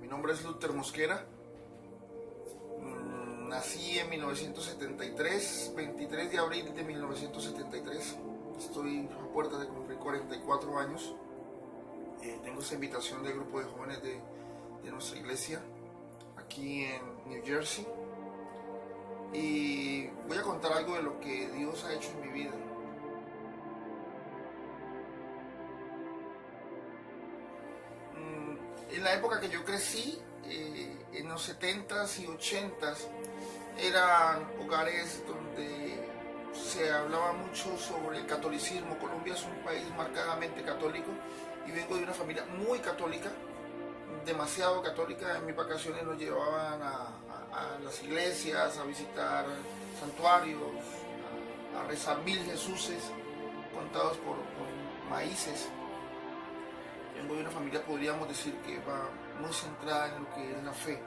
Mi nombre es Luther Mosquera. Nací en 1973, 23 de abril de 1973. Estoy a puertas de cumplir 44 años. Tengo esa invitación del grupo de jóvenes de nuestra iglesia aquí en New Jersey. Y voy a contar algo de lo que Dios ha hecho en mi vida. En la época que yo crecí, en los 70s y 80s, eran hogares donde se hablaba mucho sobre el catolicismo. Colombia es un país marcadamente católico y vengo de una familia muy católica, demasiado católica. En mis vacaciones nos llevaban a las iglesias, a visitar santuarios, a rezar 1000 Jesuses contados por maíces. Vengo de una familia, podríamos decir, que va muy centrada en lo que es la fe.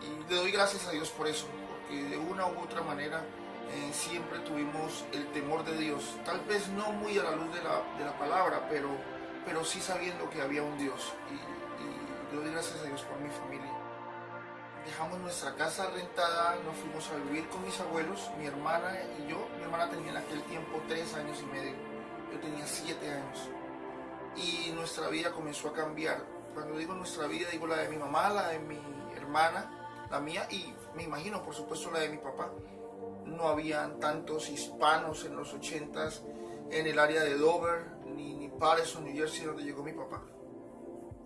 Y le doy gracias a Dios por eso, porque de una u otra manera siempre tuvimos el temor de Dios. Tal vez no muy a la luz de la palabra, pero sí sabiendo que había un Dios. Y le doy gracias a Dios por mi familia. Dejamos nuestra casa rentada, nos fuimos a vivir con mis abuelos, mi hermana y yo. Mi hermana tenía en aquel tiempo 3 años y medio, yo tenía 7 años. Y nuestra vida comenzó a cambiar. Cuando digo nuestra vida, digo la de mi mamá, la de mi hermana, la mía y me imagino, por supuesto, la de mi papá. No habían tantos hispanos en los 80s en el área de Dover, ni Patterson, New Jersey, donde llegó mi papá.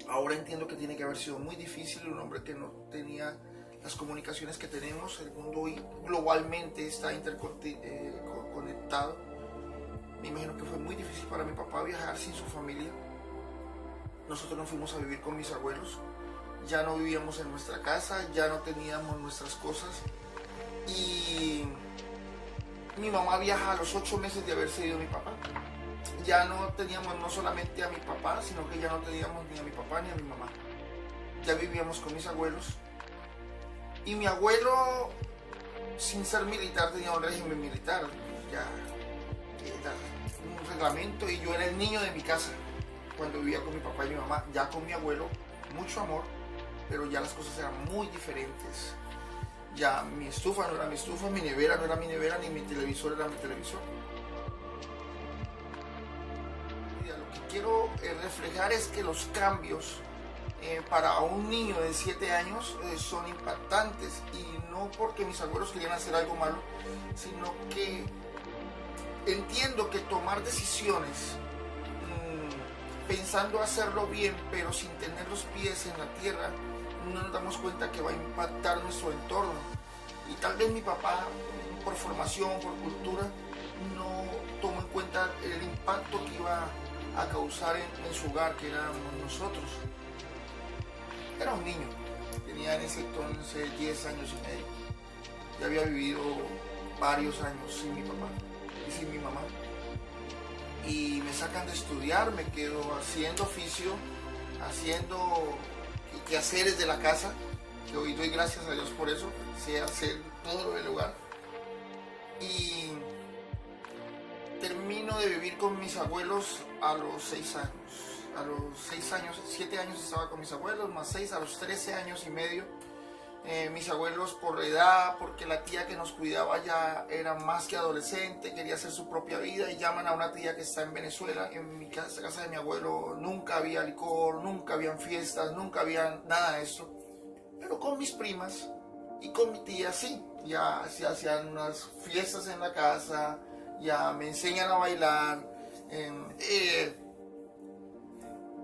Ahora entiendo que tiene que haber sido muy difícil, un hombre que no tenía las comunicaciones que tenemos. El mundo hoy globalmente está interconectado. Me imagino que fue muy difícil para mi papá viajar sin su familia. Nosotros nos fuimos a vivir con mis abuelos. Ya no vivíamos en nuestra casa, ya no teníamos nuestras cosas. Y mi mamá viaja a los 8 meses de haberse ido mi papá. Ya no teníamos no solamente a mi papá, sino que ya no teníamos ni a mi papá ni a mi mamá. Ya vivíamos con mis abuelos. Y mi abuelo, sin ser militar, tenía un régimen militar. Ya era un reglamento y yo era el niño de mi casa cuando vivía con mi papá y mi mamá. Ya con mi abuelo, mucho amor, pero ya las cosas eran muy diferentes. Ya mi estufa no era mi estufa, mi nevera no era mi nevera, ni mi televisor era mi televisor. Lo que quiero reflejar es que los cambios para un niño de 7 años son impactantes, y no porque mis abuelos querían hacer algo malo, sino que entiendo que tomar decisiones pensando hacerlo bien, pero sin tener los pies en la tierra, no nos damos cuenta que va a impactar nuestro entorno. Y tal vez mi papá, por formación, por cultura, no tomó en cuenta el impacto que iba a causar en su hogar, que éramos nosotros. Era un niño, tenía en ese entonces 10 años y medio. Ya había vivido varios años sin mi papá y sin mi mamá. Y me sacan de estudiar, me quedo haciendo oficio, haciendo quehaceres de la casa, que hoy doy gracias a Dios por eso, sé hacer todo lo del hogar. Y termino de vivir con mis abuelos a los 6 años. A los 6 años, 7 años estaba con mis abuelos, más 6, a los 13 años y medio. Mis abuelos, por la edad, porque la tía que nos cuidaba ya era más que adolescente, quería hacer su propia vida, y llaman a una tía que está en Venezuela. En mi casa, casa de mi abuelo, nunca había licor, nunca habían fiestas, nunca había nada de eso. Pero con mis primas y con mi tía sí, ya se hacían unas fiestas en la casa, ya me enseñan a bailar.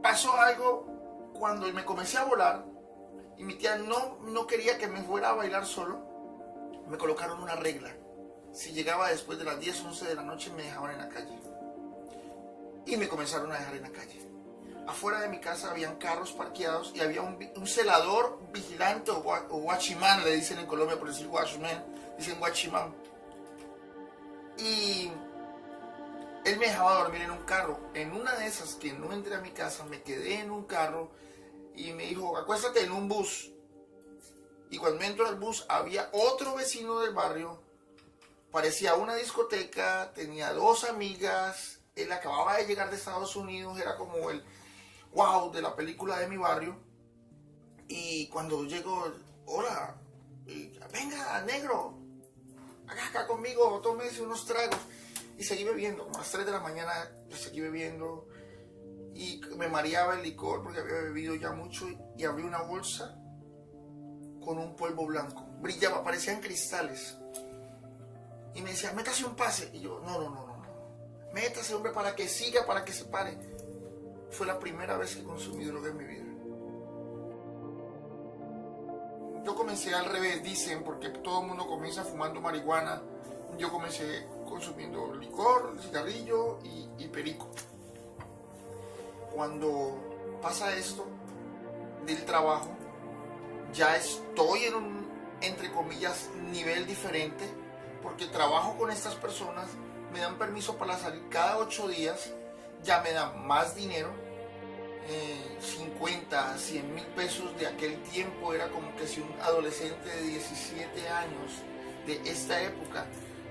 Pasó algo cuando me comencé a volar. Y mi tía no quería que me fuera a bailar solo. Me colocaron una regla. Si llegaba después de las 10, 11 de la noche, me dejaban en la calle. Y me comenzaron a dejar en la calle. Afuera de mi casa habían carros parqueados y había un celador vigilante o guachimán, le dicen en Colombia, por decir watchman, dicen guachimán. Y él me dejaba dormir en un carro. En una de esas que no entré a mi casa, me quedé en un carro. Y me dijo, acuéstate en un bus. Y cuando entro al bus, había otro vecino del barrio. Parecía una discoteca, tenía 2 amigas. Él acababa de llegar de Estados Unidos, era como el wow de la película de mi barrio. Y cuando llego, hola, venga, negro, acá conmigo, tómese unos tragos. Y seguí bebiendo, como a las 3 de la mañana, pues seguí bebiendo. Y me mareaba el licor porque había bebido ya mucho. Y abrí una bolsa con un polvo blanco. Brillaba, parecían cristales. Y me decía, métase un pase. Y yo, no. Métase, hombre, para que siga, para que se pare. Fue la primera vez que consumí droga en mi vida. Yo comencé al revés, dicen, porque todo el mundo comienza fumando marihuana. Yo comencé consumiendo licor, cigarrillo y perico. Cuando pasa esto del trabajo, ya estoy en un, entre comillas, nivel diferente, porque trabajo con estas personas, me dan permiso para salir cada 8 días, ya me dan más dinero. 50, 100 mil pesos de aquel tiempo era como que si un adolescente de 17 años de esta época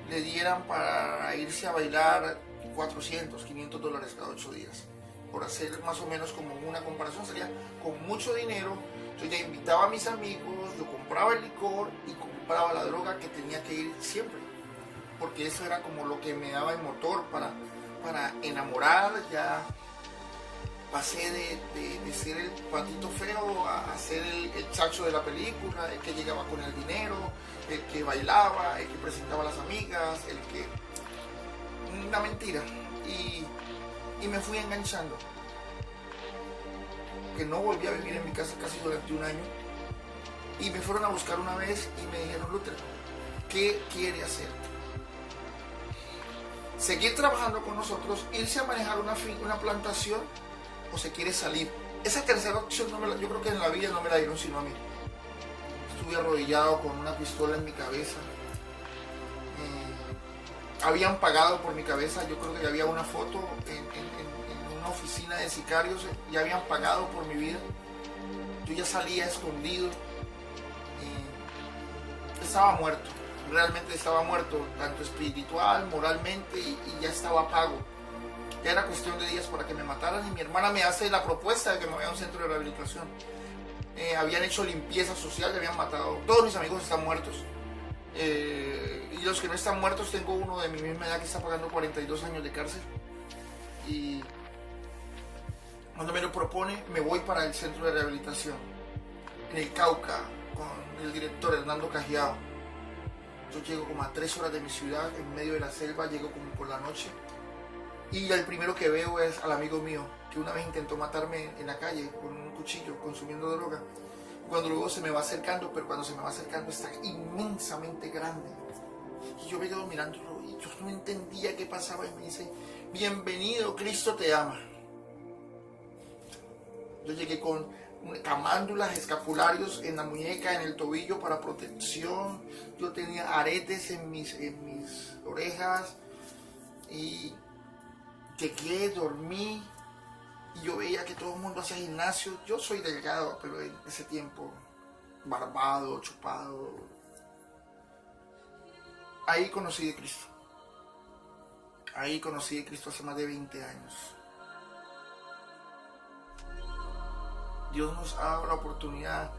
le dieran para irse a bailar 400, 500 dólares cada 8 días. Por hacer más o menos como una comparación, sería con mucho dinero. Yo ya invitaba a mis amigos, yo compraba el licor y compraba la droga que tenía que ir siempre, porque eso era como lo que me daba el motor para enamorar. Ya pasé de ser el patito feo a ser el chacho de la película, el que llegaba con el dinero, el que bailaba, el que presentaba a las amigas, el que... Una mentira. Y me fui enganchando. Que no volví a vivir en mi casa casi durante un año. Y me fueron a buscar una vez y me dijeron, Luther, ¿qué quiere hacer? ¿Seguir trabajando con nosotros, irse a manejar una plantación, o se quiere salir? Esa tercera opción yo creo que en la vida no me la dieron sino a mí. Estuve arrodillado con una pistola en mi cabeza. Habían pagado por mi cabeza. Yo creo que había una foto en una oficina de sicarios. Ya habían pagado por mi vida. Yo ya salía escondido. Estaba muerto. Realmente estaba muerto, tanto espiritual, moralmente, y ya estaba pago. Ya era cuestión de días para que me mataran. Y mi hermana me hace la propuesta de que me vaya a un centro de rehabilitación. Habían hecho limpieza social, le habían matado. Todos mis amigos están muertos. Y los que no están muertos, tengo uno de mi misma edad que está pagando 42 años de cárcel. Y cuando me lo propone, me voy para el centro de rehabilitación en el Cauca con el director Hernando Cajiao. Yo llego como a 3 horas de mi ciudad, en medio de la selva, llego como por la noche. Y el primero que veo es al amigo mío, que una vez intentó matarme en la calle con un cuchillo, consumiendo droga. Cuando luego se me va acercando, pero cuando se me va acercando está inmensamente grande. Y yo me quedo mirándolo y yo no entendía qué pasaba. Y me dice, bienvenido, Cristo te ama. Yo llegué con camándulas, escapularios en la muñeca, en el tobillo para protección. Yo tenía aretes en mis orejas. Y llegué, dormí. Y yo veía que todo el mundo hacía gimnasio. Yo soy delgado, pero en ese tiempo, barbado, chupado. Ahí conocí de Cristo. Ahí conocí de Cristo hace más de 20 años. Dios nos ha dado la oportunidad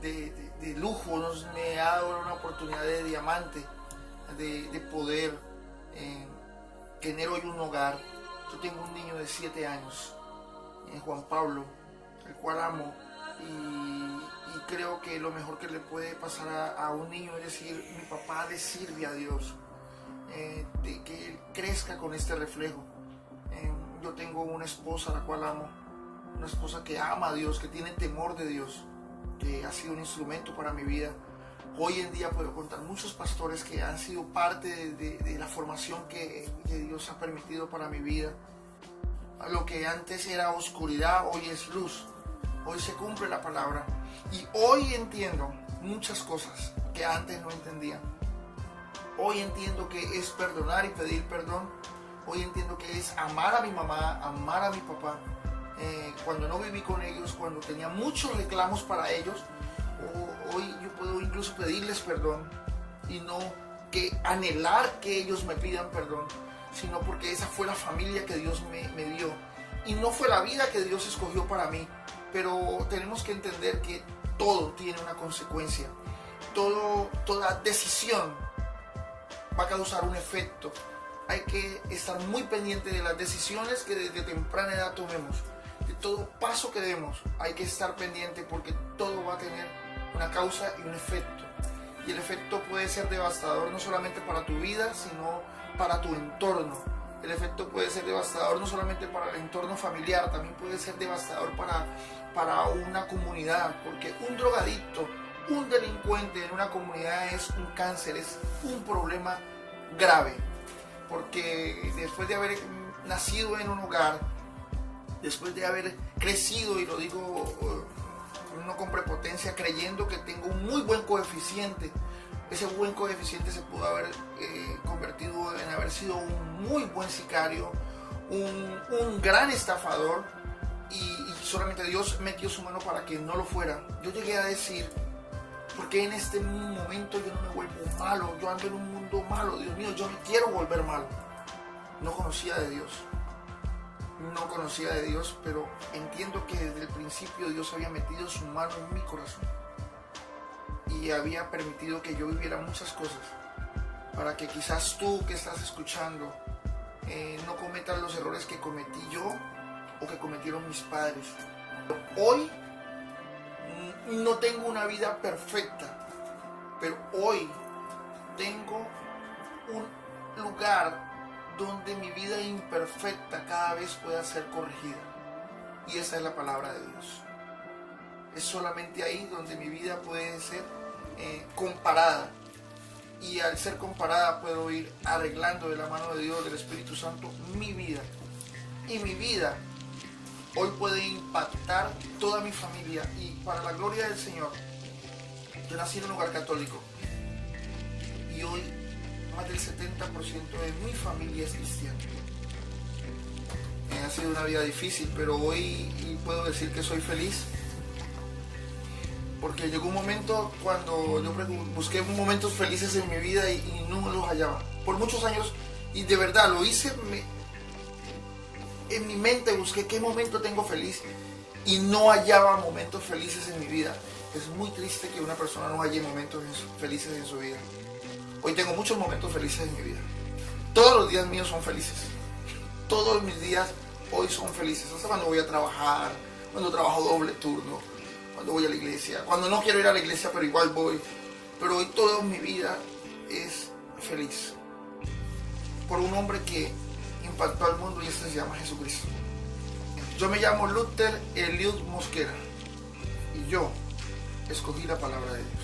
de lujo, me ha dado una oportunidad de diamante, de poder tener hoy un hogar. Yo tengo un niño de 7 años. Juan Pablo, el cual amo, y creo que lo mejor que le puede pasar a un niño es decir, mi papá le sirve a Dios, de que él crezca con este reflejo. Yo tengo una esposa a la cual amo, una esposa que ama a Dios, que tiene temor de Dios, que ha sido un instrumento para mi vida. Hoy en día puedo contar muchos pastores que han sido parte de la formación que Dios ha permitido para mi vida. Lo que antes era oscuridad, hoy es luz. Hoy se cumple la palabra. Y hoy entiendo muchas cosas que antes no entendía. Hoy entiendo que es perdonar y pedir perdón. Hoy entiendo que es amar a mi mamá, amar a mi papá. Cuando no viví con ellos, cuando tenía muchos reclamos para ellos, hoy yo puedo incluso pedirles perdón y no que anhelar que ellos me pidan perdón, sino porque esa fue la familia que Dios me dio y no fue la vida que Dios escogió para mí. Pero tenemos que entender que todo tiene una consecuencia. Toda decisión va a causar un efecto. Hay que estar muy pendiente de las decisiones que desde temprana edad tomemos. De todo paso que demos, hay que estar pendiente porque todo va a tener una causa y un efecto. Y el efecto puede ser devastador no solamente para tu vida, sino para tu entorno. El efecto puede ser devastador no solamente para el entorno familiar, también puede ser devastador para una comunidad, porque un drogadicto, un delincuente en una comunidad es un cáncer, es un problema grave, porque después de haber nacido en un hogar, después de haber crecido, y lo digo no con prepotencia, creyendo que tengo un muy buen coeficiente, ese buen coeficiente se pudo haber convertido en haber sido un muy buen sicario, un gran estafador, y solamente Dios metió su mano para que no lo fuera. Yo llegué a decir, ¿por qué en este momento yo no me vuelvo malo? Yo ando en un mundo malo, Dios mío, yo me quiero volver malo. No conocía de Dios, pero entiendo que desde el principio Dios había metido su mano en mi corazón y había permitido que yo viviera muchas cosas para que quizás tú que estás escuchando no cometas los errores que cometí yo o que cometieron mis padres. Hoy no tengo una vida perfecta, pero hoy tengo un lugar donde mi vida imperfecta cada vez pueda ser corregida. Y esa es la palabra de Dios. Es solamente ahí donde mi vida puede ser comparada. Y al ser comparada puedo ir arreglando de la mano de Dios, del Espíritu Santo, mi vida. Y mi vida hoy puede impactar toda mi familia. Y para la gloria del Señor, yo nací en un hogar católico. Y hoy más del 70% de mi familia es cristiana. Ha sido una vida difícil, pero hoy puedo decir que soy feliz. Porque llegó un momento cuando yo busqué momentos felices en mi vida y no los hallaba. Por muchos años, y de verdad lo hice, en mi mente busqué qué momento tengo feliz y no hallaba momentos felices en mi vida. Es muy triste que una persona no halle momentos felices en su vida. Hoy tengo muchos momentos felices en mi vida. Todos los días míos son felices. Todos mis días hoy son felices. Hasta cuando voy a trabajar, cuando trabajo doble turno, cuando voy a la iglesia, cuando no quiero ir a la iglesia pero igual voy. Pero hoy toda mi vida es feliz. Por un hombre que impactó al mundo y este se llama Jesucristo. Yo me llamo Luther Eliud Mosquera y yo escogí la palabra de Dios.